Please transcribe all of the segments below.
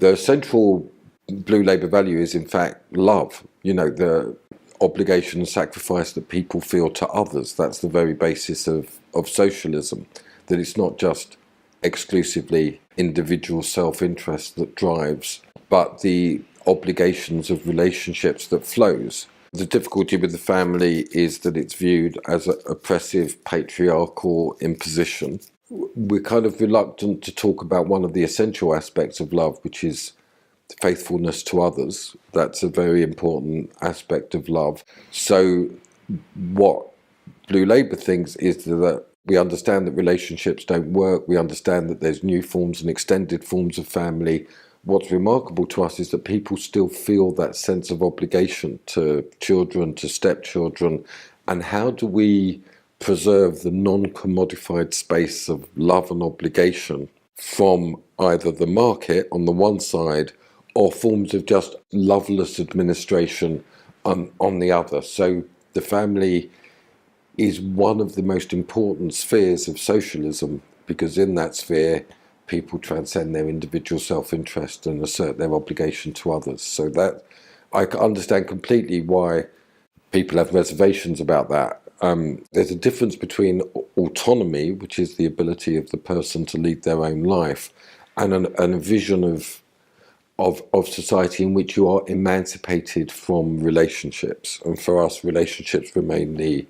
The central blue labour value is in fact love, the obligation and sacrifice that people feel to others. That's the very basis of socialism, that it's not just exclusively individual self-interest that drives, but the obligations of relationships that flows. The difficulty with the family is that it's viewed as an oppressive patriarchal imposition. We're kind of reluctant to talk about one of the essential aspects of love, which is faithfulness to others. That's a very important aspect of love. So what Blue Labour thinks is that we understand that relationships don't work. We understand that there's new forms and extended forms of family. What's remarkable to us is that people still feel that sense of obligation to children, to stepchildren. And how do we preserve the non-commodified space of love and obligation from either the market on the one side or forms of just loveless administration on the other? So the family is one of the most important spheres of socialism, because in that sphere people transcend their individual self-interest and assert their obligation to others. So that I understand completely why people have reservations about that. There's a difference between autonomy, which is the ability of the person to lead their own life, and a vision of society in which you are emancipated from relationships. And for us, relationships remain the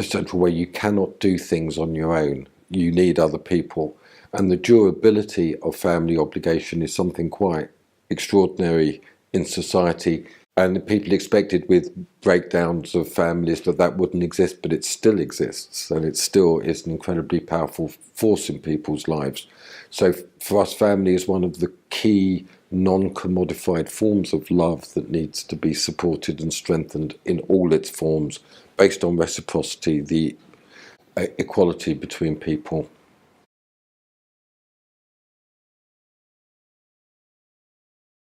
central way. You cannot do things on your own. You need other people. And the durability of family obligation is something quite extraordinary in society. And people expected with breakdowns of families that wouldn't exist, but it still exists. And it still is an incredibly powerful force in people's lives. So for us, family is one of the key non-commodified forms of love that needs to be supported and strengthened in all its forms, based on reciprocity, the equality between people.